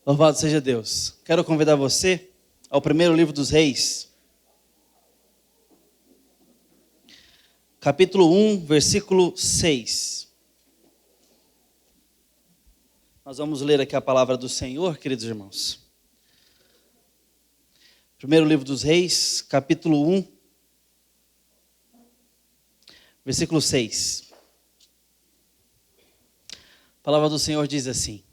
Louvado seja Deus. Quero convidar você ao primeiro livro dos Reis, capítulo 1, versículo 6. Nós vamos ler aqui a palavra do Senhor, queridos irmãos. Primeiro livro dos Reis, capítulo 1, versículo 6. A palavra do Senhor diz assim: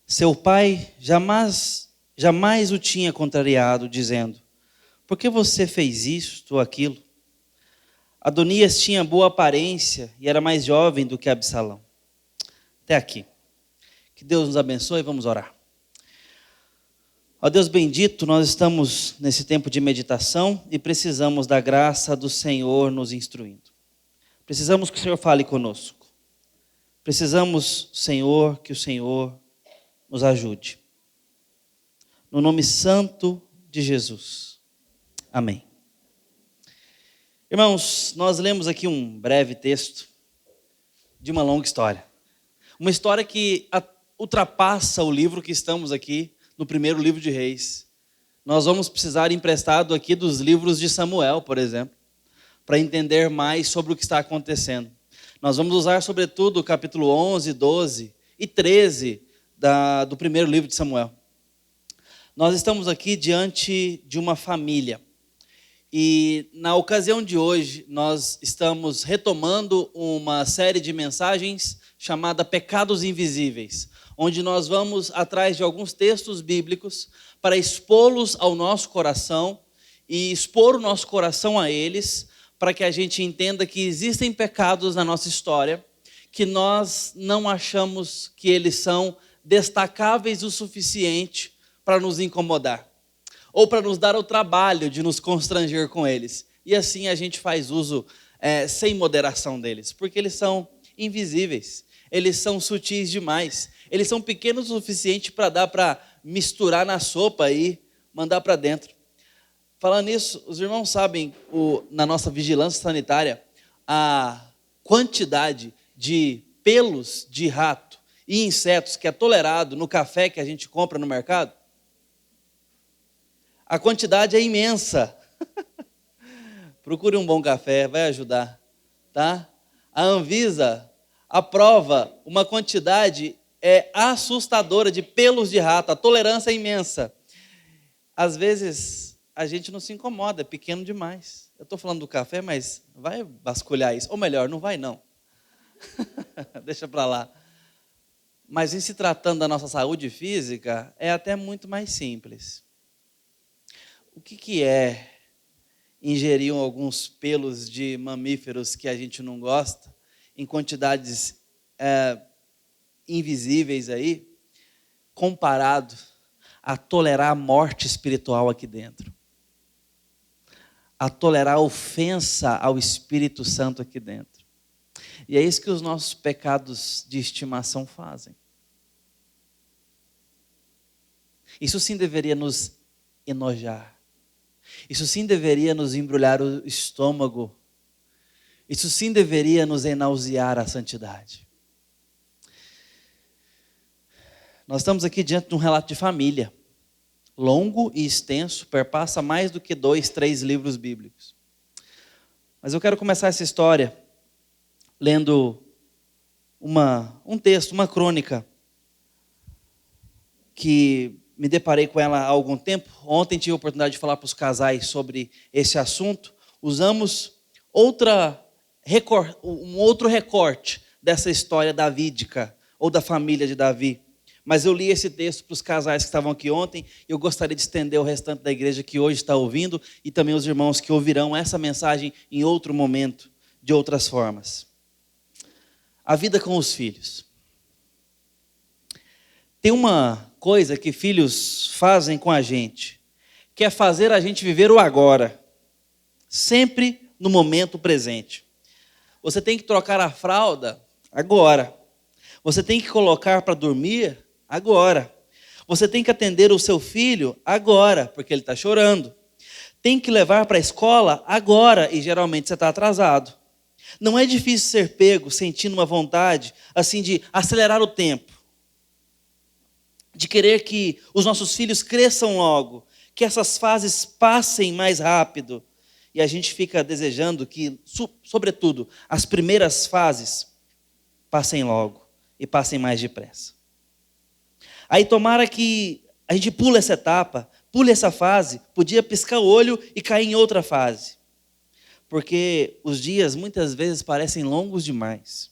seu pai jamais o tinha contrariado, dizendo: por que você fez isto ou aquilo? Adonias tinha boa aparência e era mais jovem do que Absalão. Até aqui. Que Deus nos abençoe e vamos orar. Ó Deus bendito, nós estamos nesse tempo de meditação e precisamos da graça do Senhor nos instruindo. Precisamos que o Senhor fale conosco. Precisamos, Senhor, que o Senhor nos ajude. No nome santo de Jesus. Amém. Irmãos, nós lemos aqui um breve texto de uma longa história. Uma história que ultrapassa o livro que estamos aqui, no primeiro livro de Reis. Nós vamos precisar emprestado aqui dos livros de Samuel, por exemplo, para entender mais sobre o que está acontecendo. Nós vamos usar, sobretudo, o capítulo 11, 12 e 13 do primeiro livro de Samuel. Nós estamos aqui diante de uma família. E na ocasião de hoje, nós estamos retomando uma série de mensagens chamada Pecados Invisíveis, onde nós vamos atrás de alguns textos bíblicos para expô-los ao nosso coração e expor o nosso coração a eles, para que a gente entenda que existem pecados na nossa história que nós não achamos que eles são destacáveis o suficiente para nos incomodar, ou para nos dar o trabalho de nos constranger com eles. E assim a gente faz uso sem moderação deles, porque eles são invisíveis, eles são sutis demais, eles são pequenos o suficiente para dar para misturar na sopa e mandar para dentro. Falando nisso, os irmãos sabem, na nossa vigilância sanitária, a quantidade de pelos de rato e insetos que é tolerado no café que a gente compra no mercado? A quantidade é imensa. Procure um bom café, vai ajudar, tá? A Anvisa aprova uma quantidade assustadora de pelos de rato, a tolerância é imensa. Às vezes a gente não se incomoda, é pequeno demais. Eu estou falando do café, mas vai vasculhar isso. Ou melhor, não vai não. Deixa para lá. Mas em se tratando da nossa saúde física, é até muito mais simples. O que é ingerir alguns pelos de mamíferos que a gente não gosta, em quantidades invisíveis aí, comparado a tolerar a morte espiritual aqui dentro? A tolerar a ofensa ao Espírito Santo aqui dentro. E é isso que os nossos pecados de estimação fazem. Isso sim deveria nos enojar. Isso sim deveria nos embrulhar o estômago. Isso sim deveria nos enausear a santidade. Nós estamos aqui diante de um relato de família. Longo e extenso, perpassa mais do que 2, 3 livros bíblicos. Mas eu quero começar essa história lendo um texto, uma crônica, que me deparei com ela há algum tempo. Ontem tive a oportunidade de falar para os casais sobre esse assunto. Usamos um outro recorte dessa história davídica, ou da família de Davi. Mas eu li esse texto para os casais que estavam aqui ontem, e eu gostaria de estender o restante da igreja que hoje está ouvindo, e também os irmãos que ouvirão essa mensagem em outro momento, de outras formas. A vida com os filhos. Tem uma coisa que filhos fazem com a gente, que é fazer a gente viver o agora, sempre no momento presente. Você tem que trocar a fralda agora. Você tem que colocar para dormir agora. Você tem que atender o seu filho agora, porque ele está chorando. Tem que levar para a escola agora, e geralmente você está atrasado. Não é difícil ser pego sentindo uma vontade assim de acelerar o tempo. de querer que os nossos filhos cresçam logo, que essas fases passem mais rápido. E a gente fica desejando que, sobretudo, as primeiras fases passem logo e passem mais depressa. Aí tomara que a gente pule essa etapa, pule essa fase, podia piscar o olho e cair em outra fase. Porque os dias muitas vezes parecem longos demais.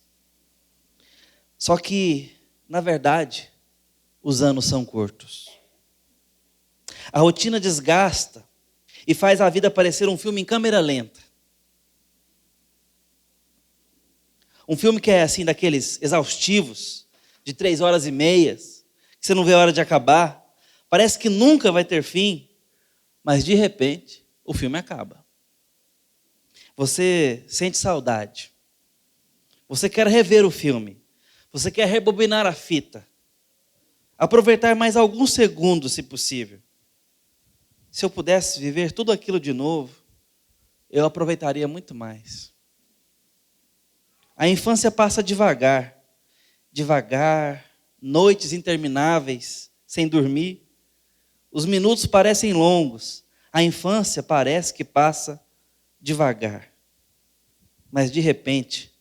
Só que, na verdade, os anos são curtos. A rotina desgasta e faz a vida parecer um filme em câmera lenta. Um filme que é assim, daqueles exaustivos, de 3 horas e meia, que você não vê a hora de acabar. Parece que nunca vai ter fim, mas de repente o filme acaba. Você sente saudade. Você quer rever o filme. Você quer rebobinar a fita. Aproveitar mais alguns segundos, se possível. Se eu pudesse viver tudo aquilo de novo, eu aproveitaria muito mais. A infância passa devagar, devagar, noites intermináveis, sem dormir. Os minutos parecem longos. A infância parece que passa devagar. Mas de repente,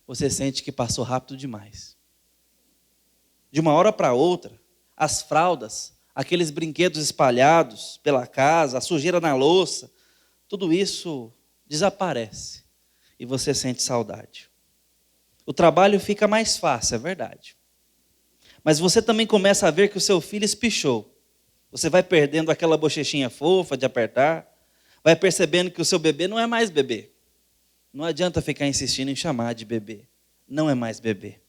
você sente que passou rápido demais. De uma hora para outra, as fraldas, aqueles brinquedos espalhados pela casa, a sujeira na louça, tudo isso desaparece e você sente saudade. O trabalho fica mais fácil, é verdade. Mas você também começa a ver que o seu filho espichou. Você vai perdendo aquela bochechinha fofa de apertar, vai percebendo que o seu bebê não é mais bebê. Não adianta ficar insistindo em chamar de bebê. Não é mais bebê.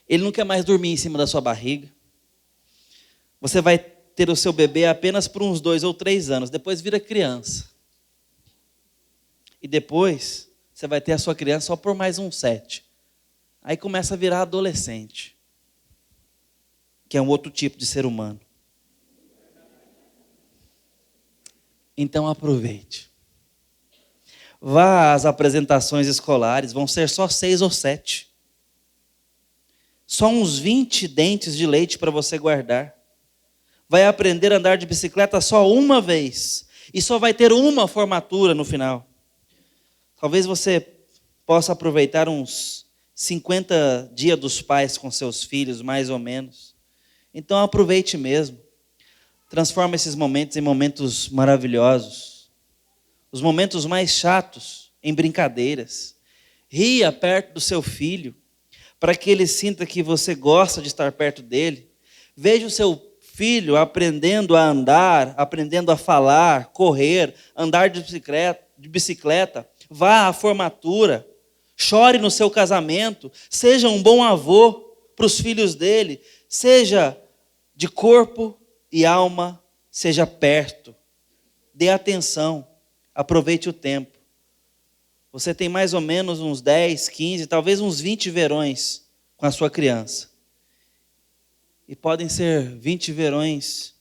Ele não quer mais dormir em cima da sua barriga. Você vai ter o seu bebê apenas por uns 2 ou 3 anos. Depois vira criança. E depois você vai ter a sua criança só por mais uns 7. Aí começa a virar adolescente. Que é um outro tipo de ser humano. Então aproveite. Vá às apresentações escolares, vão ser só 6 ou 7. Só uns 20 dentes de leite para você guardar. Vai aprender a andar de bicicleta só uma vez. E só vai ter uma formatura no final. Talvez você possa aproveitar uns 50 dias dos pais com seus filhos, mais ou menos. Então aproveite mesmo. Transforma esses momentos em momentos maravilhosos. Os momentos mais chatos em brincadeiras. Ria perto do seu filho, para que ele sinta que você gosta de estar perto dele. Veja o seu filho aprendendo a andar, aprendendo a falar, correr, andar de bicicleta. Vá à formatura, chore no seu casamento, seja um bom avô para os filhos dele, seja de corpo e alma, seja perto. Dê atenção. Aproveite o tempo. Você tem mais ou menos uns 10, 15, talvez uns 20 verões com a sua criança. E podem ser 20 verões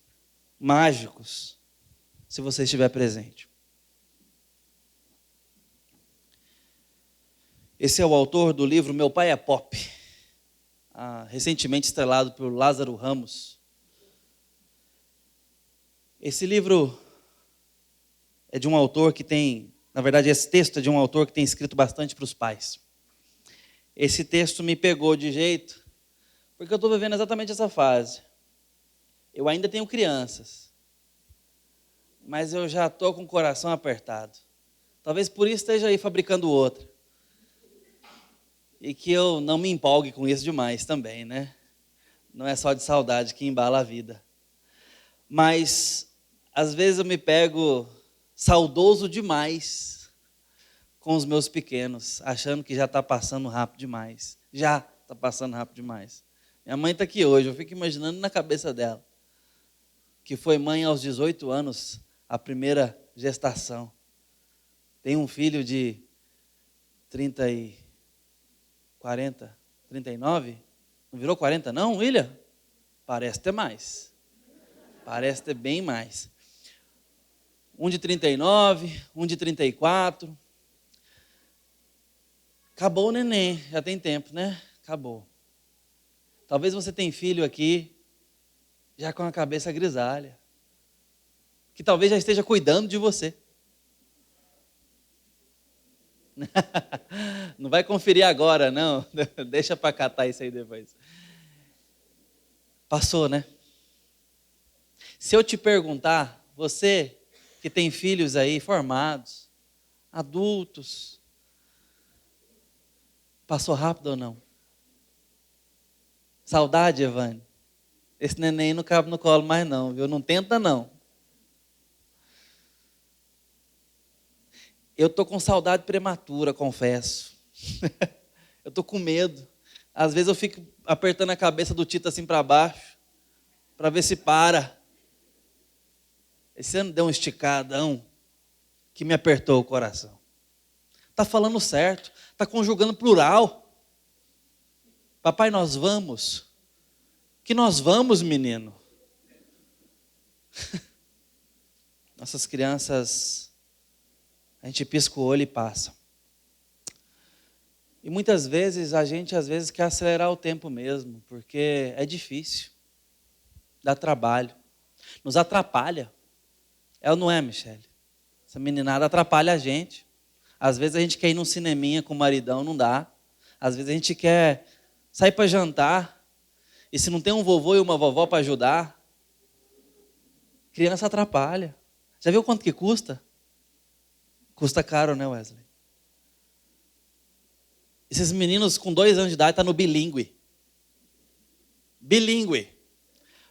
mágicos, se você estiver presente. Esse é o autor do livro Meu Pai é Pop, recentemente estrelado por Lázaro Ramos. Esse livro é de um autor que tem, na verdade, esse texto é de um autor que tem escrito bastante para os pais. Esse texto me pegou de jeito, porque eu estou vivendo exatamente essa fase. Eu ainda tenho crianças, mas eu já estou com o coração apertado. Talvez por isso esteja aí fabricando outra. E que eu não me empolgue com isso demais também, né? Não é só de saudade que embala a vida. Mas, às vezes eu me pego saudoso demais com os meus pequenos, achando que já está passando rápido demais. Já está passando rápido demais. Minha mãe está aqui hoje, eu fico imaginando na cabeça dela, que foi mãe aos 18 anos, a primeira gestação. Tem um filho de 40, 39? Não virou 40 não, William? Parece ter mais. Parece ter bem mais. Um de 39, um de 34. Acabou o neném, já tem tempo, né? Acabou. Talvez você tenha filho aqui já com a cabeça grisalha, que talvez já esteja cuidando de você. Não vai conferir agora, não. Deixa para catar isso aí depois. Passou, né? Se eu te perguntar, você que tem filhos aí formados, adultos, passou rápido ou não? Saudade, Evane? Esse neném não cabe no colo mais não, viu? Não tenta não. Eu tô com saudade prematura, confesso. Eu tô com medo. Às vezes eu fico apertando a cabeça do Tito assim para baixo, para ver se para. Esse ano deu um esticadão que me apertou o coração. Tá falando certo, tá conjugando plural. Papai, nós vamos. Que nós vamos, menino. Nossas crianças, a gente pisca o olho e passa. E muitas vezes a gente quer acelerar o tempo mesmo, porque é difícil, dá trabalho, nos atrapalha. É ou não é, Michele? Essa meninada atrapalha a gente. Às vezes a gente quer ir num cineminha com o maridão, não dá. Às vezes a gente quer sair para jantar, e se não tem um vovô e uma vovó para ajudar, criança atrapalha. Já viu quanto que custa? Custa caro, né, Wesley? Esses meninos com 2 anos de idade estão no bilíngue. Bilíngue.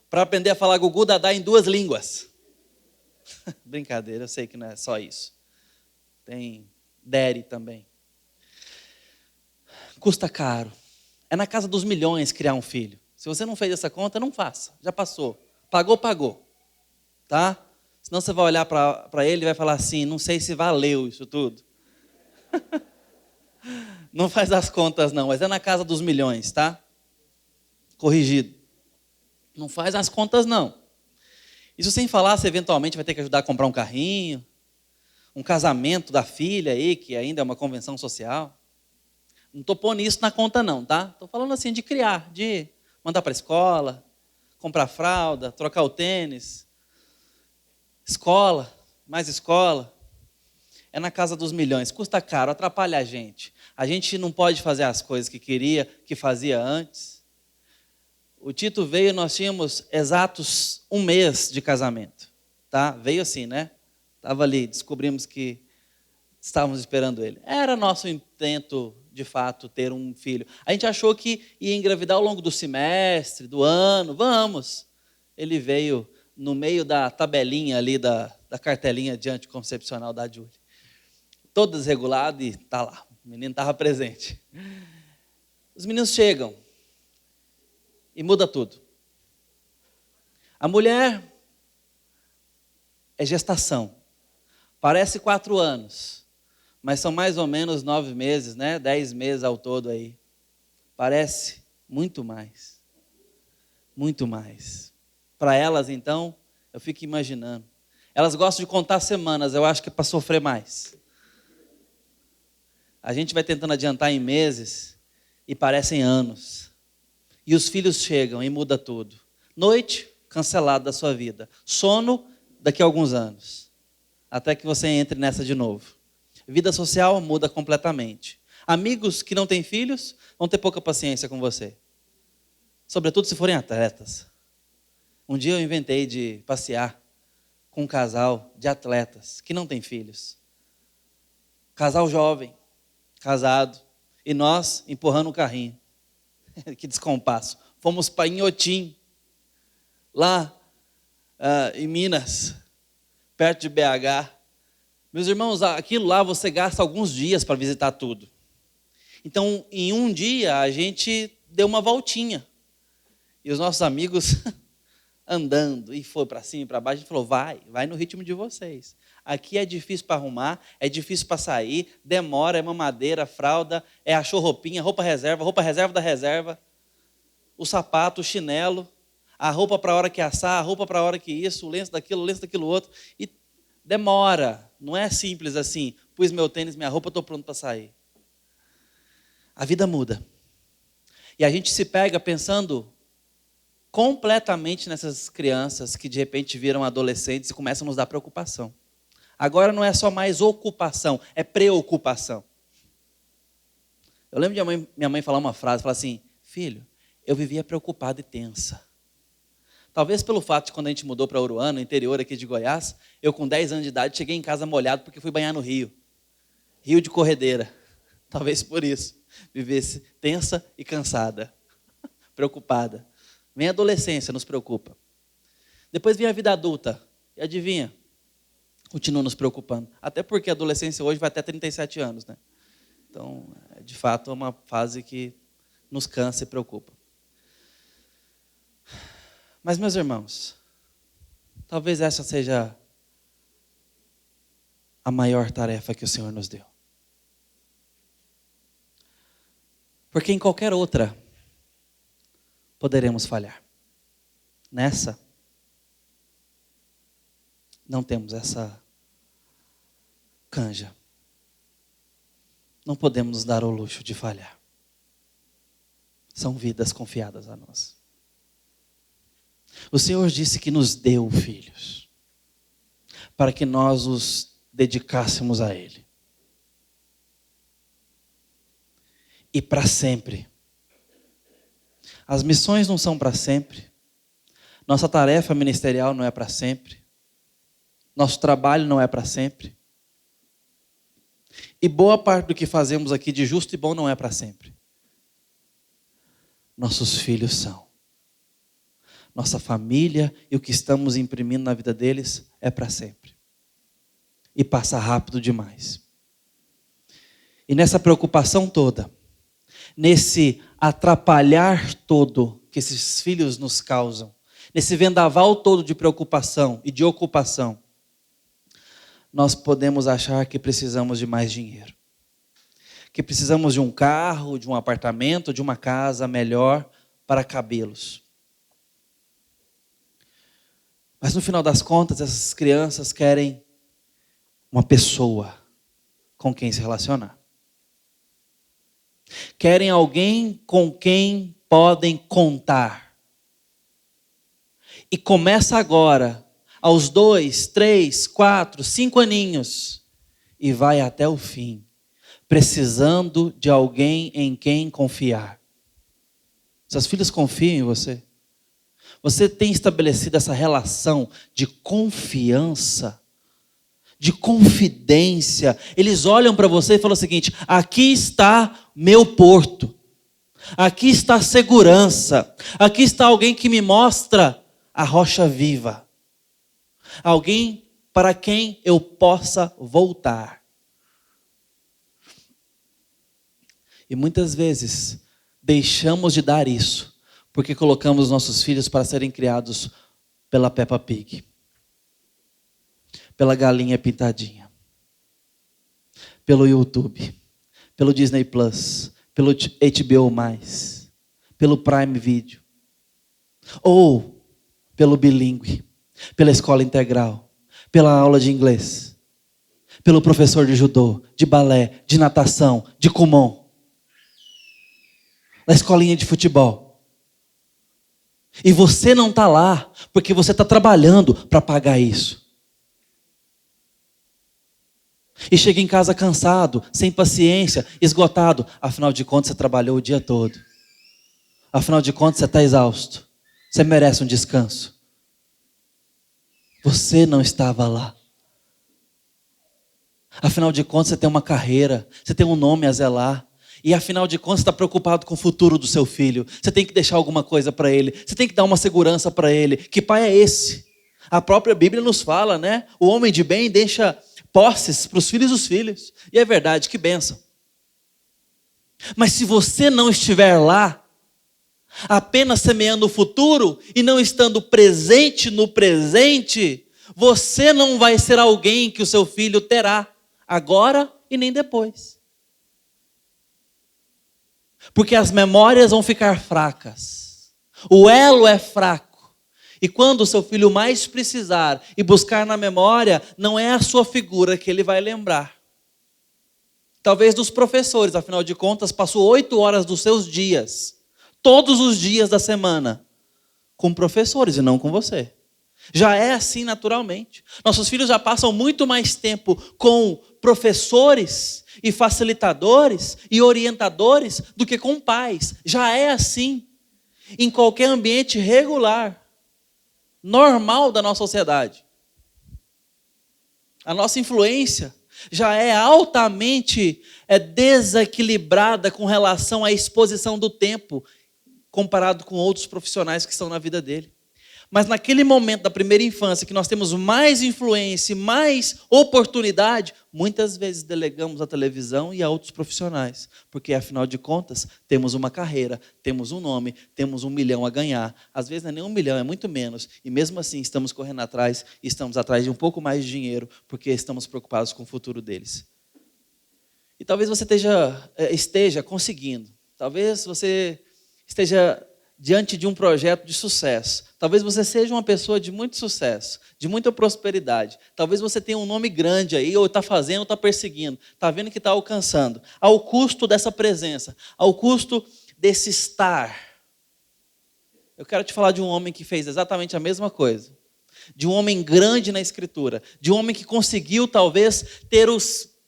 Para aprender a falar gugu dadá em 2 línguas. Brincadeira, eu sei que não é só isso. Tem Dere também. Custa caro. É na casa dos milhões criar um filho. Se você não fez essa conta, não faça. Já passou. Pagou, pagou. Tá? Senão você vai olhar para ele e vai falar assim, não sei se valeu isso tudo. Não faz as contas não, mas é na casa dos milhões, tá? Corrigido. Não faz as contas não. Isso sem falar se eventualmente vai ter que ajudar a comprar um carrinho, um casamento da filha aí, que ainda é uma convenção social. Não estou pondo isso na conta não, tá? Estou falando assim de criar, de mandar para a escola, comprar fralda, trocar o tênis, escola, mais escola. É na casa dos milhões, custa caro, atrapalha a gente. A gente não pode fazer as coisas que queria, que fazia antes. O Tito veio, nós tínhamos exatos 1 mês de casamento. Tá? Veio assim, né? Estava ali, descobrimos que estávamos esperando ele. Era nosso intento, de fato, ter um filho. A gente achou que ia engravidar ao longo do semestre, do ano, vamos. Ele veio no meio da tabelinha ali, da cartelinha de anticoncepcional da Júlia. Todo desregulado e está lá. O menino estava presente. Os meninos chegam e muda tudo. A mulher é gestação. Parece 4 anos, mas são mais ou menos 9 meses, né? 10 meses ao todo aí. Parece muito mais. Muito mais. Para elas, então, eu fico imaginando. Elas gostam de contar semanas, eu acho que é para sofrer mais. A gente vai tentando adiantar em meses e parecem anos. E os filhos chegam e muda tudo. Noite, cancelado da sua vida. Sono, daqui a alguns anos. Até que você entre nessa de novo. Vida social muda completamente. Amigos que não têm filhos vão ter pouca paciência com você. Sobretudo se forem atletas. Um dia eu inventei de passear com um casal de atletas que não tem filhos. Casal jovem, casado, e nós empurrando o carrinho. Que descompasso. Fomos para Inhotim, lá em Minas, perto de BH. Meus irmãos, aquilo lá você gasta alguns dias para visitar tudo. Então, em um dia, a gente deu uma voltinha. E os nossos amigos andando, e foi para cima e para baixo, a gente falou, vai no ritmo de vocês. Aqui é difícil para arrumar, é difícil para sair, demora, é mamadeira, fralda, é achou-roupinha, roupa reserva da reserva, o sapato, o chinelo, a roupa para a hora que assar, a roupa para a hora que isso, o lenço daquilo outro. E demora, não é simples assim, pus meu tênis, minha roupa, estou pronto para sair. A vida muda. E a gente se pega pensando completamente nessas crianças que de repente viram adolescentes e começam a nos dar preocupação. Agora não é só mais ocupação, é preocupação. Eu lembro de minha mãe falar uma frase, falar assim: filho, eu vivia preocupada e tensa. Talvez pelo fato de quando a gente mudou para Uruana, interior aqui de Goiás, eu com 10 anos de idade cheguei em casa molhado porque fui banhar no rio. Rio de corredeira. Talvez por isso. Vivesse tensa e cansada. Preocupada. Vem a adolescência, nos preocupa. Depois vem a vida adulta. E adivinha? Continua nos preocupando. Até porque a adolescência hoje vai até 37 anos, né? Então, de fato, é uma fase que nos cansa e preocupa. Mas, meus irmãos, talvez essa seja a maior tarefa que o Senhor nos deu. Porque em qualquer outra, poderemos falhar. Nessa, não temos essa canja. Não podemos nos dar o luxo de falhar. São vidas confiadas a nós. O Senhor disse que nos deu filhos, para que nós os dedicássemos a Ele. E para sempre. As missões não são para sempre. Nossa tarefa ministerial não é para sempre. Nosso trabalho não é para sempre. E boa parte do que fazemos aqui de justo e bom não é para sempre. Nossos filhos são. Nossa família e o que estamos imprimindo na vida deles é para sempre. E passa rápido demais. E nessa preocupação toda, nesse atrapalhar todo que esses filhos nos causam, nesse vendaval todo de preocupação e de ocupação, nós podemos achar que precisamos de mais dinheiro. Que precisamos de um carro, de um apartamento, de uma casa melhor para cabê-los. Mas no final das contas, essas crianças querem uma pessoa com quem se relacionar. Querem alguém com quem podem contar. E começa agora, aos 2, 3, 4, 5 aninhos, e vai até o fim, precisando de alguém em quem confiar. Seus filhos confiam em você? Você tem estabelecido essa relação de confiança, de confidência? Eles olham para você e falam o seguinte: aqui está meu porto, aqui está a segurança, aqui está alguém que me mostra a rocha viva, alguém para quem eu possa voltar. E muitas vezes deixamos de dar isso porque colocamos nossos filhos para serem criados pela Peppa Pig, pela galinha pintadinha, pelo YouTube, pelo Disney Plus, pelo HBO+, pelo Prime Video, ou pelo bilíngue, pela escola integral, pela aula de inglês, pelo professor de judô, de balé, de natação, de kumon, na escolinha de futebol. E você não está lá porque você está trabalhando para pagar isso. E chega em casa cansado, sem paciência, esgotado. Afinal de contas, você trabalhou o dia todo. Afinal de contas, você está exausto. Você merece um descanso. Você não estava lá. Afinal de contas, você tem uma carreira, você tem um nome a zelar. E afinal de contas, você está preocupado com o futuro do seu filho. Você tem que deixar alguma coisa para ele. Você tem que dar uma segurança para ele. Que pai é esse? A própria Bíblia nos fala, né? O homem de bem deixa posses para os filhos dos filhos. E é verdade, que bênção. Mas se você não estiver lá, apenas semeando o futuro e não estando presente no presente, você não vai ser alguém que o seu filho terá agora e nem depois. Porque as memórias vão ficar fracas. O elo é fraco. E quando o seu filho mais precisar e buscar na memória, não é a sua figura que ele vai lembrar. Talvez dos professores, afinal de contas, passou 8 horas dos seus dias, todos os dias da semana, com professores e não com você. Já é assim naturalmente. Nossos filhos já passam muito mais tempo com professores e facilitadores e orientadores do que com pais. Já é assim em qualquer ambiente regular, normal da nossa sociedade. A nossa influência já é altamente desequilibrada com relação à exposição do tempo, comparado com outros profissionais que estão na vida dele. Mas naquele momento da primeira infância, que nós temos mais influência e mais oportunidade, muitas vezes delegamos a televisão e a outros profissionais. Porque, afinal de contas, temos uma carreira, temos um nome, temos 1 milhão a ganhar. Às vezes não é nem 1 milhão, é muito menos. E mesmo assim estamos correndo atrás, e estamos atrás de um pouco mais de dinheiro, porque estamos preocupados com o futuro deles. E talvez você esteja conseguindo. Talvez você esteja diante de um projeto de sucesso. Talvez você seja uma pessoa de muito sucesso, de muita prosperidade. Talvez você tenha um nome grande aí, ou está fazendo, ou está perseguindo. Está vendo que está alcançando. Ao custo dessa presença, ao custo desse estar. Eu quero te falar de um homem que fez exatamente a mesma coisa. De um homem grande na Escritura. De um homem que conseguiu, talvez, ter o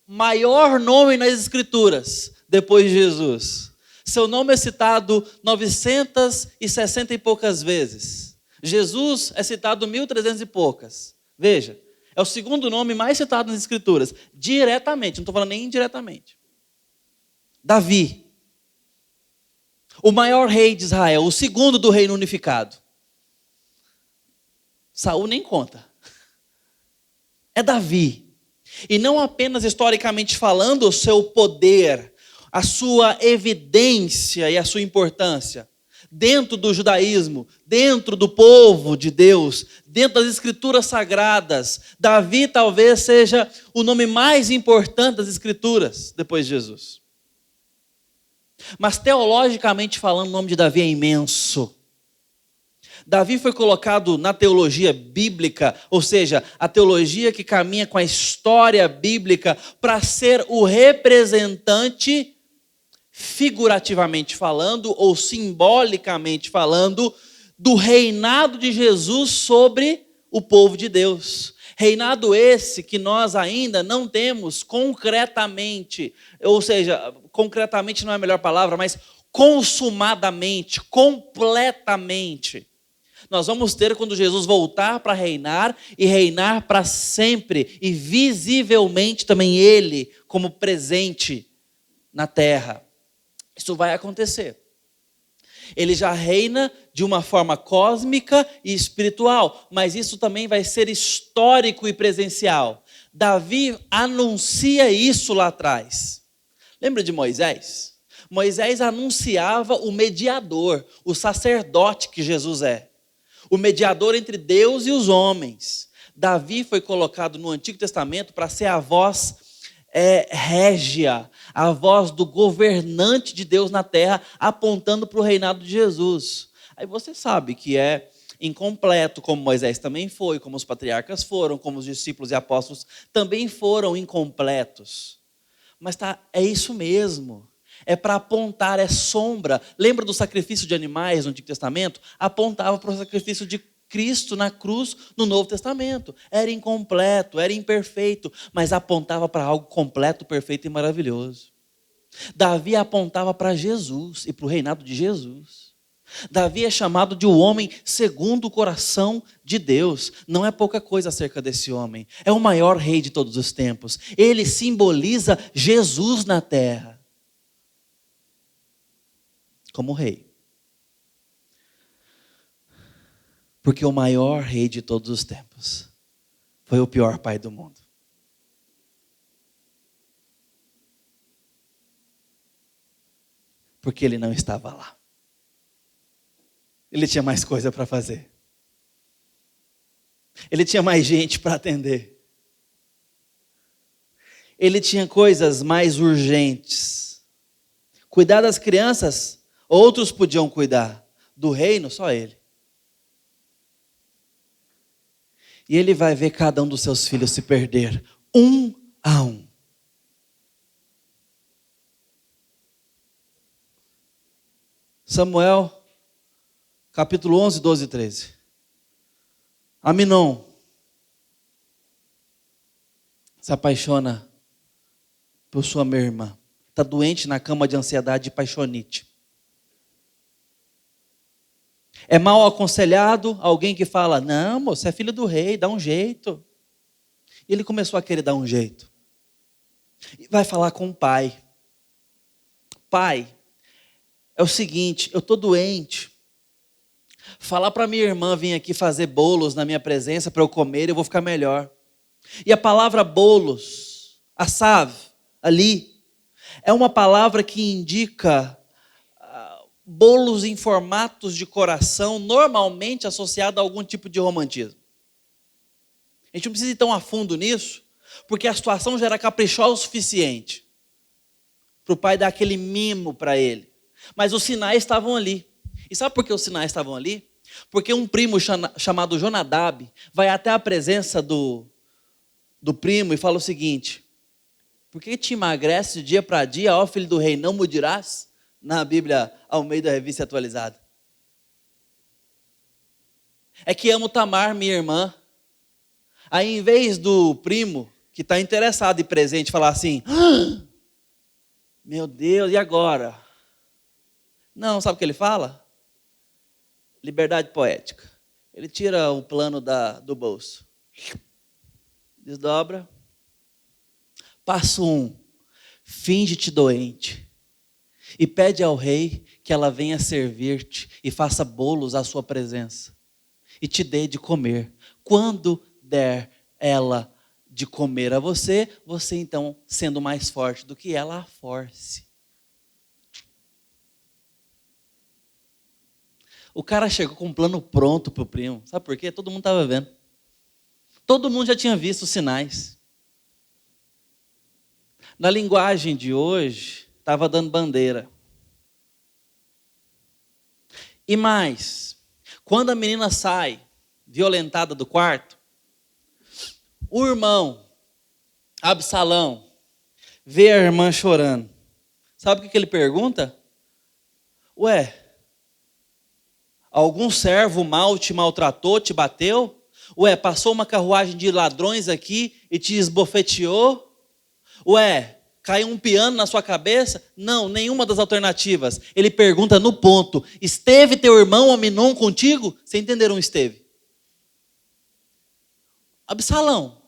maior nome nas Escrituras, depois de Jesus. Seu nome é citado 960 e poucas vezes. Jesus é citado 1.300 e poucas. Veja, é o segundo nome mais citado nas Escrituras. Diretamente, não estou falando nem indiretamente. Davi. O maior rei de Israel, o segundo do reino unificado. Saul nem conta. É Davi. E não apenas historicamente falando o seu poder, a sua evidência e a sua importância dentro do judaísmo, dentro do povo de Deus, dentro das escrituras sagradas. Davi talvez seja o nome mais importante das escrituras depois de Jesus. Mas teologicamente falando, o nome de Davi é imenso. Davi foi colocado na teologia bíblica, ou seja, a teologia que caminha com a história bíblica, para ser o representante, figurativamente falando, ou simbolicamente falando, do reinado de Jesus sobre o povo de Deus. Reinado esse que nós ainda não temos concretamente, ou seja, concretamente não é a melhor palavra, mas consumadamente, completamente. Nós vamos ter quando Jesus voltar para reinar e reinar para sempre e visivelmente também Ele como presente na terra. Isso vai acontecer. Ele já reina de uma forma cósmica e espiritual, mas isso também vai ser histórico e presencial. Davi anuncia isso lá atrás. Lembra de Moisés? Moisés anunciava o mediador, o sacerdote que Jesus é. O mediador entre Deus e os homens. Davi foi colocado no Antigo Testamento para ser a voz régia, a voz do governante de Deus na terra, apontando para o reinado de Jesus. Aí você sabe que é incompleto, como Moisés também foi, como os patriarcas foram, como os discípulos e apóstolos também foram incompletos. Mas é isso mesmo. É para apontar, é sombra. Lembra do sacrifício de animais no Antigo Testamento? Apontava para o sacrifício de Cristo na cruz no Novo Testamento. Era incompleto, era imperfeito, mas apontava para algo completo, perfeito e maravilhoso. Davi apontava para Jesus e para o reinado de Jesus. Davi é chamado de o homem segundo o coração de Deus. Não é pouca coisa acerca desse homem. É o maior rei de todos os tempos. Ele simboliza Jesus na terra. Como rei. Porque o maior rei de todos os tempos foi o pior pai do mundo. Porque ele não estava lá. Ele tinha mais coisa para fazer. Ele tinha mais gente para atender. Ele tinha coisas mais urgentes. Cuidar das crianças, outros podiam cuidar. Do reino, só ele. E ele vai ver cada um dos seus filhos se perder, um a um. Samuel capítulo 11, 12 e 13. Aminon se apaixona por sua meia-irmã. Está doente na cama de ansiedade e paixonite. É mal aconselhado alguém que fala, não, moço, você é filho do rei, dá um jeito. E ele começou a querer dar um jeito. E vai falar com o pai. Pai, é o seguinte, eu estou doente. Falar para minha irmã vir aqui fazer bolos na minha presença para eu comer, eu vou ficar melhor. E a palavra bolos, assav, ali, é uma palavra que indica bolos em formatos de coração, normalmente associado a algum tipo de romantismo. A gente não precisa ir tão a fundo nisso, porque a situação já era caprichosa o suficiente para o pai dar aquele mimo para ele. Mas os sinais estavam ali. E sabe por que os sinais estavam ali? Porque um primo chamado Jonadab vai até a presença do primo e fala o seguinte: por que te emagrece de dia para dia, ó filho do rei, não mudirás? Na Bíblia Almeida Revista Atualizada. É que amo Tamar, minha irmã. Aí em vez do primo, que está interessado e presente, falar assim, meu Deus, e agora? Não, sabe o que ele fala? Liberdade poética. Ele tira o plano do bolso. Desdobra. Passo 1. Finge-te doente. E pede ao rei que ela venha servir-te e faça bolos à sua presença. E te dê de comer. Quando der ela de comer a você, você então, sendo mais forte do que ela, a force. O cara chegou com um plano pronto para o primo. Sabe por quê? Todo mundo estava vendo. Todo mundo já tinha visto os sinais. Na linguagem de hoje, estava dando bandeira. E mais, quando a menina sai violentada do quarto, o irmão, Absalão, vê a irmã chorando. Sabe o que ele pergunta? Ué, algum servo mau te maltratou, te bateu? Ué, passou uma carruagem de ladrões aqui e te esbofeteou? Ué, caiu um piano na sua cabeça? Não, nenhuma das alternativas. Ele pergunta no ponto: esteve teu irmão Aminon contigo? Vocês entenderam esteve? Absalão,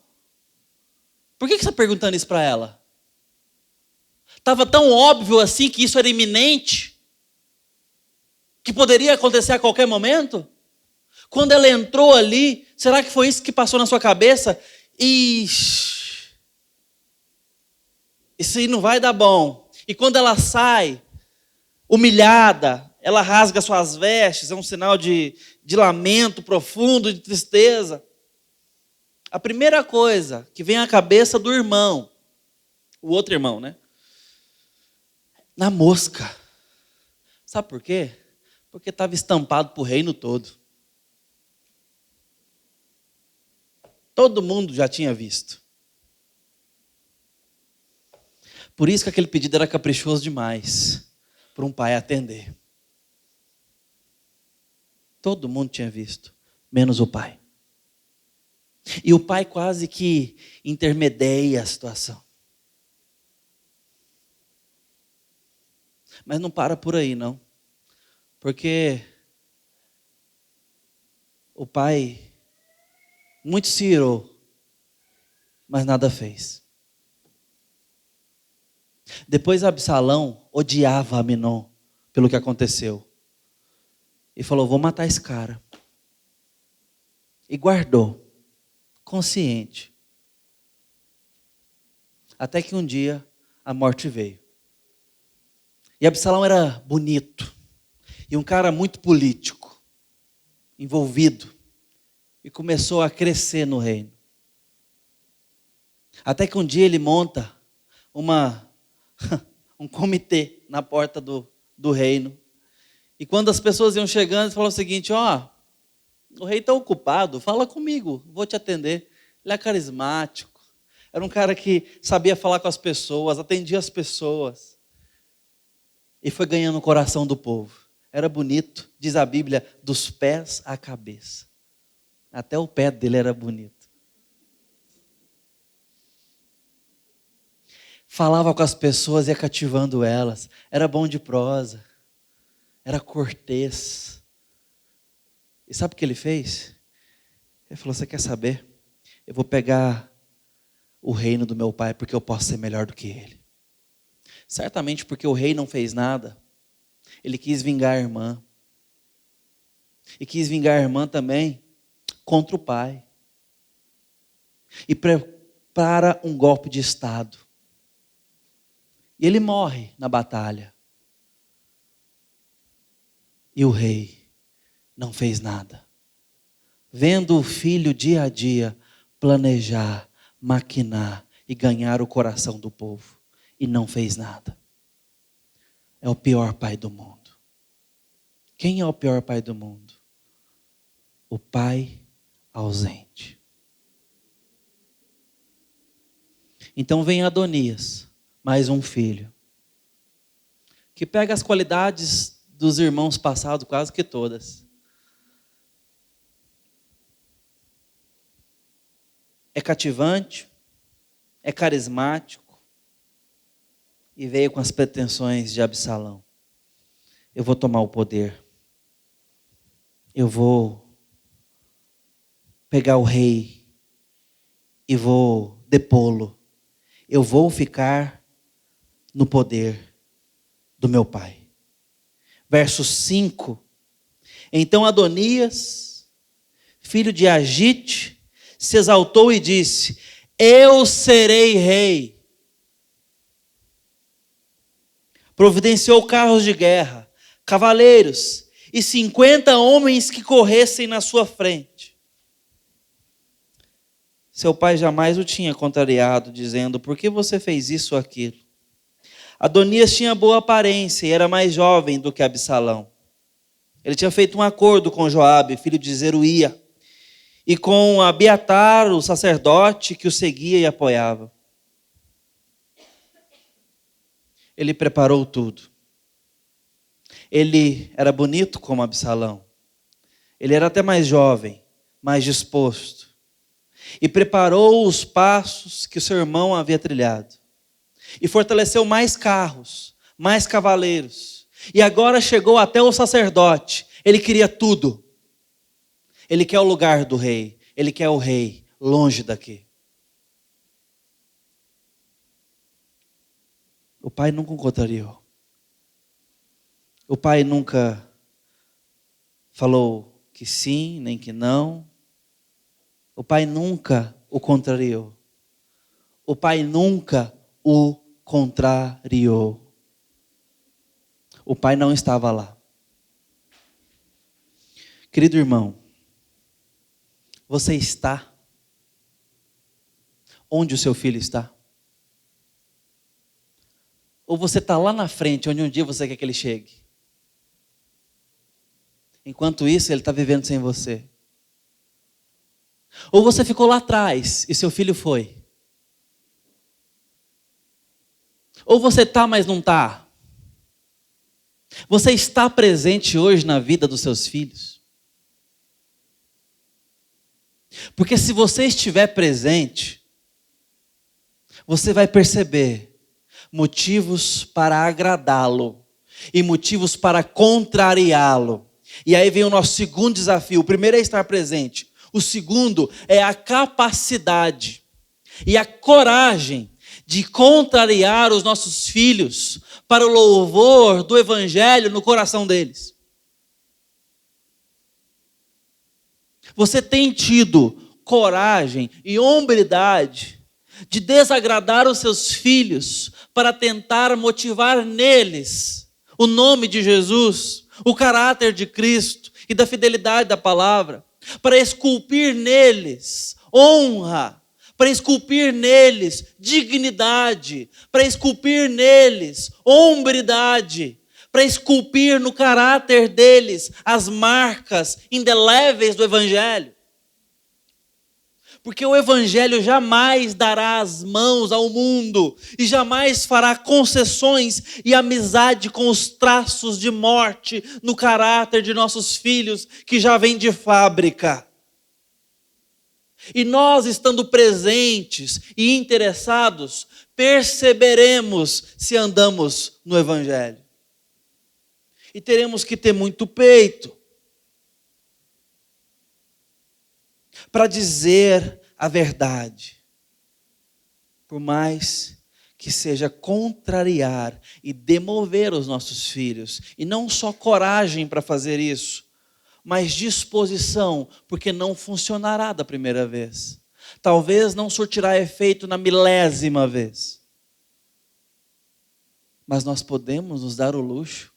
por que você está perguntando isso para ela? Estava tão óbvio assim que isso era iminente? Que poderia acontecer a qualquer momento? Quando ela entrou ali, será que foi isso que passou na sua cabeça? Ixi, isso aí não vai dar bom. E quando ela sai, humilhada, ela rasga suas vestes, é um sinal de lamento profundo, de tristeza. A primeira coisa que vem à cabeça do irmão, o outro irmão, né? Na mosca. Sabe por quê? Porque estava estampado para o reino todo. Todo mundo já tinha visto. Por isso que aquele pedido era caprichoso demais para um pai atender. Todo mundo tinha visto, menos o pai. E o pai quase que intermedia a situação. Mas não para por aí, não. Porque o pai muito se irou, mas nada fez. Depois Absalão odiava Aminon pelo que aconteceu. E falou, vou matar esse cara. E guardou, consciente. Até que um dia a morte veio. E Absalão era bonito. E um cara muito político. Envolvido. E começou a crescer no reino. Até que um dia ele monta um comitê na porta do reino. E quando as pessoas iam chegando, ele falou o seguinte, o rei está ocupado, fala comigo, vou te atender. Ele é carismático. Era um cara que sabia falar com as pessoas, atendia as pessoas. E foi ganhando o coração do povo. Era bonito, diz a Bíblia, dos pés à cabeça. Até o pé dele era bonito. Falava com as pessoas, ia cativando elas. Era bom de prosa. Era cortês. E sabe o que ele fez? Ele falou, você quer saber? Eu vou pegar o reino do meu pai, porque eu posso ser melhor do que ele. Certamente porque o rei não fez nada, ele quis vingar a irmã. E quis vingar a irmã também contra o pai. E prepara um golpe de estado. E ele morre na batalha. E o rei não fez nada. Vendo o filho dia a dia planejar, maquinar e ganhar o coração do povo. E não fez nada. É o pior pai do mundo. Quem é o pior pai do mundo? O pai ausente. Então vem Adonias, mais um filho, que pega as qualidades dos irmãos passados, quase que todas. É cativante, é carismático e veio com as pretensões de Absalão. Eu vou tomar o poder. Eu vou pegar o rei e vou depô-lo. Eu vou ficar no poder do meu pai. Verso 5. Então Adonias, filho de Agite, se exaltou e disse, eu serei rei. Providenciou carros de guerra, cavaleiros e 50 homens que corressem na sua frente. Seu pai jamais o tinha contrariado, dizendo, por que você fez isso ou aquilo? Adonias tinha boa aparência e era mais jovem do que Absalão. Ele tinha feito um acordo com Joabe, filho de Zeruía, e com Abiatar, o sacerdote, que o seguia e apoiava. Ele preparou tudo. Ele era bonito como Absalão. Ele era até mais jovem, mais disposto. E preparou os passos que o seu irmão havia trilhado. E fortaleceu mais carros, mais cavaleiros. E agora chegou até o sacerdote. Ele queria tudo. Ele quer o lugar do rei. Ele quer o rei longe daqui. O pai nunca o contrariou. O pai nunca falou que sim, nem que não. O pai nunca o contrariou. O pai nunca o contrariou. O pai não estava lá. Querido irmão, você está onde o seu filho está? Ou você está lá na frente, onde um dia você quer que ele chegue? Enquanto isso, ele está vivendo sem você. Ou você ficou lá atrás e seu filho foi? Ou você está, mas não está? Você está presente hoje na vida dos seus filhos? Porque se você estiver presente, você vai perceber motivos para agradá-lo e motivos para contrariá-lo. E aí vem o nosso segundo desafio. O primeiro é estar presente. O segundo é a capacidade e a coragem de contrariar os nossos filhos para o louvor do evangelho no coração deles. Você tem tido coragem e hombridade de desagradar os seus filhos para tentar motivar neles o nome de Jesus, o caráter de Cristo e da fidelidade da palavra, para esculpir neles honra, para esculpir neles dignidade, para esculpir neles hombridade, para esculpir no caráter deles as marcas indeléveis do evangelho. Porque o Evangelho jamais dará as mãos ao mundo e jamais fará concessões e amizade com os traços de morte no caráter de nossos filhos, que já vem de fábrica. E nós, estando presentes e interessados, perceberemos se andamos no Evangelho. E teremos que ter muito peito para dizer a verdade, por mais que seja contrariar e demover os nossos filhos, e não só coragem para fazer isso, mas disposição, porque não funcionará da primeira vez, talvez não surtirá efeito na 1000ª vez, mas nós podemos nos dar o luxo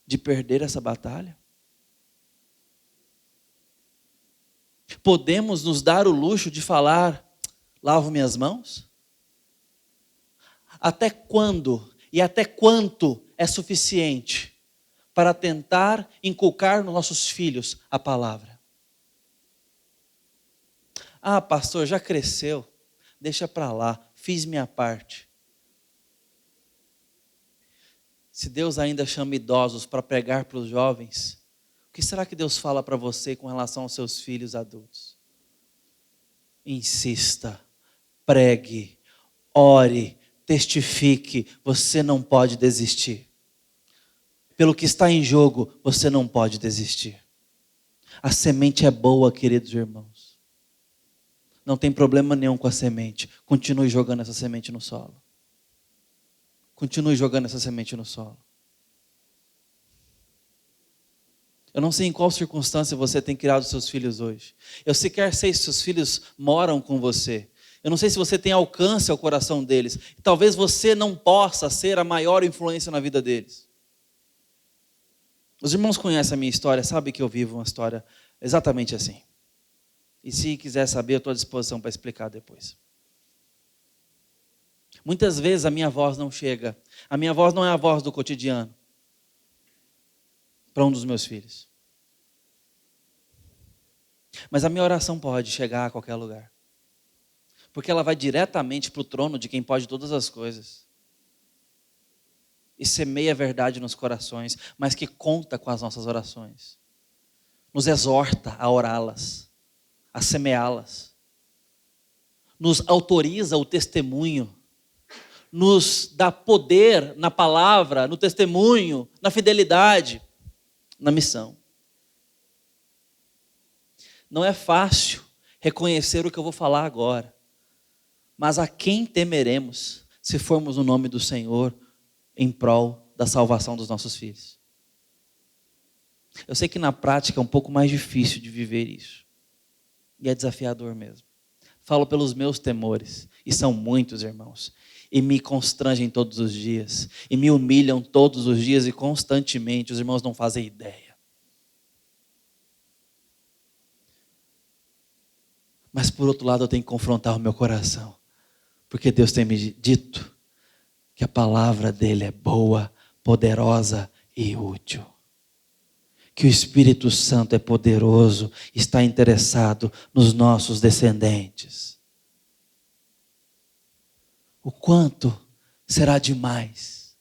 de perder essa batalha? Podemos nos dar o luxo de falar, lavo minhas mãos? Até quando e até quanto é suficiente para tentar inculcar nos nossos filhos a palavra? Ah, pastor, já cresceu, deixa para lá, fiz minha parte. Se Deus ainda chama idosos para pregar para os jovens, o que será que Deus fala para você com relação aos seus filhos adultos? Insista, pregue, ore, testifique, você não pode desistir. Pelo que está em jogo, você não pode desistir. A semente é boa, queridos irmãos. Não tem problema nenhum com a semente. Continue jogando essa semente no solo. Continue jogando essa semente no solo. Eu não sei em qual circunstância você tem criado seus filhos hoje. Eu sequer sei se seus filhos moram com você. Eu não sei se você tem alcance ao coração deles. Talvez você não possa ser a maior influência na vida deles. Os irmãos conhecem a minha história, sabem que eu vivo uma história exatamente assim. E se quiser saber, eu estou à disposição para explicar depois. Muitas vezes a minha voz não chega. A minha voz não é a voz do cotidiano para um dos meus filhos. Mas a minha oração pode chegar a qualquer lugar. Porque ela vai diretamente para o trono de quem pode todas as coisas. E semeia a verdade nos corações, mas que conta com as nossas orações. Nos exorta a orá-las, a semeá-las. Nos autoriza o testemunho. Nos dá poder na palavra, no testemunho, na fidelidade, na missão. Não é fácil reconhecer o que eu vou falar agora, mas a quem temeremos se formos no nome do Senhor em prol da salvação dos nossos filhos? Eu sei que na prática é um pouco mais difícil de viver isso, e é desafiador mesmo. Falo pelos meus temores, e são muitos, irmãos, e me constrangem todos os dias, e me humilham todos os dias e constantemente, os irmãos não fazem ideia. Mas por outro lado eu tenho que confrontar o meu coração, porque Deus tem me dito que a palavra dele é boa, poderosa e útil. Que o Espírito Santo é poderoso, está interessado nos nossos descendentes. O quanto será demais?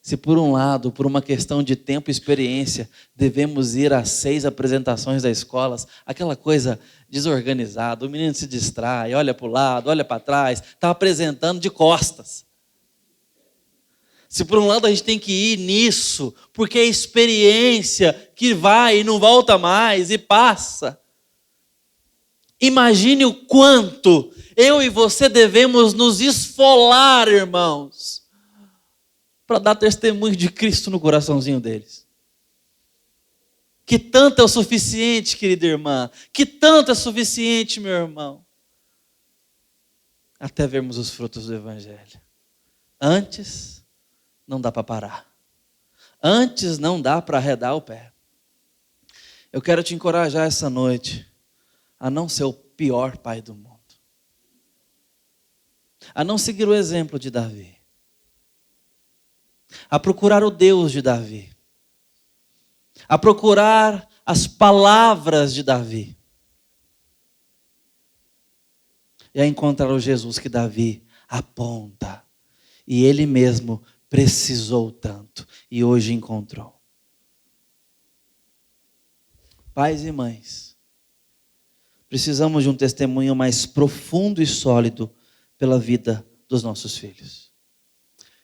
Se por um lado, por uma questão de tempo e experiência, devemos ir às 6 apresentações das escolas, aquela coisa desorganizada, o menino se distrai, olha para o lado, olha para trás, está apresentando de costas. Se por um lado a gente tem que ir nisso, porque é experiência que vai e não volta mais e passa. Imagine o quanto eu e você devemos nos esfolar, irmãos, para dar testemunho de Cristo no coraçãozinho deles. Que tanto é o suficiente, querida irmã, que tanto é suficiente, meu irmão, até vermos os frutos do Evangelho. Antes, não dá para parar. Antes, não dá para arredar o pé. Eu quero te encorajar essa noite a não ser o pior pai do mundo. A não seguir o exemplo de Davi. A procurar o Deus de Davi. A procurar as palavras de Davi. e a encontrar o Jesus que Davi aponta. E ele mesmo precisou tanto e hoje encontrou. Pais e mães, precisamos de um testemunho mais profundo e sólido pela vida dos nossos filhos.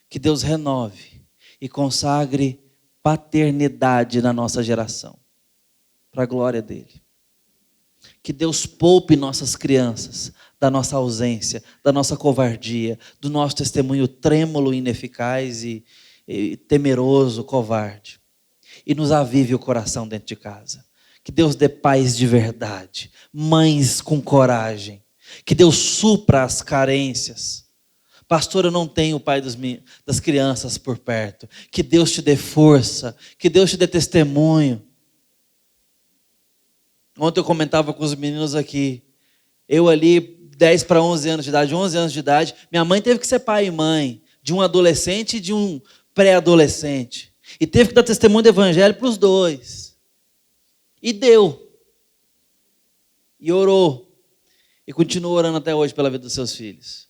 Que Deus renove e consagre paternidade na nossa geração, para a glória dele. Que Deus poupe nossas crianças da nossa ausência, da nossa covardia, do nosso testemunho trêmulo, ineficaz e temeroso, covarde. E nos avive o coração dentro de casa. Que Deus dê pais de verdade, mães com coragem. Que Deus supra as carências. Pastor, eu não tenho o pai das crianças por perto. Que Deus te dê força, que Deus te dê testemunho. Ontem eu comentava com os meninos aqui, eu ali, 10 para 11 anos de idade, 11 anos de idade, minha mãe teve que ser pai e mãe de um adolescente e de um pré-adolescente. E teve que dar testemunho do evangelho para os dois. E deu. E orou. E continua orando até hoje pela vida dos seus filhos.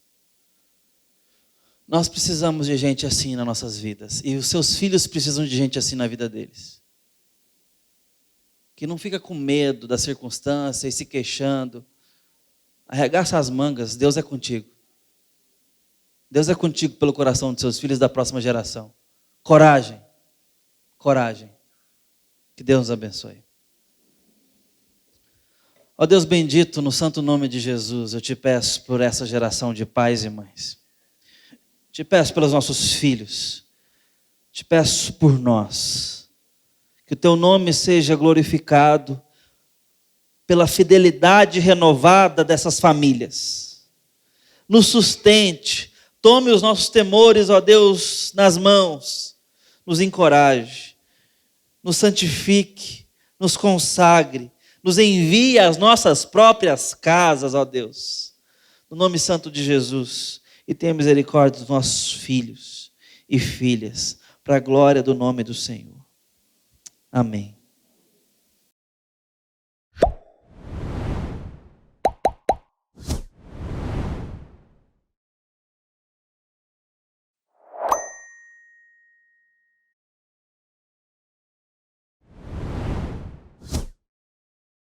Nós precisamos de gente assim nas nossas vidas. E os seus filhos precisam de gente assim na vida deles. Que não fica com medo da circunstância e se queixando. Arregaça as mangas, Deus é contigo. Deus é contigo pelo coração dos seus filhos da próxima geração. Coragem. Coragem. Que Deus nos abençoe. Ó Deus bendito, no santo nome de Jesus, eu te peço por essa geração de pais e mães. Te peço pelos nossos filhos. Te peço por nós. Que o teu nome seja glorificado pela fidelidade renovada dessas famílias. Nos sustente. Tome os nossos temores, ó Deus, nas mãos. Nos encoraje. Nos santifique. Nos consagre. Nos envie às nossas próprias casas, ó Deus. No nome santo de Jesus. E tenha misericórdia dos nossos filhos e filhas, para a glória do nome do Senhor. Amém.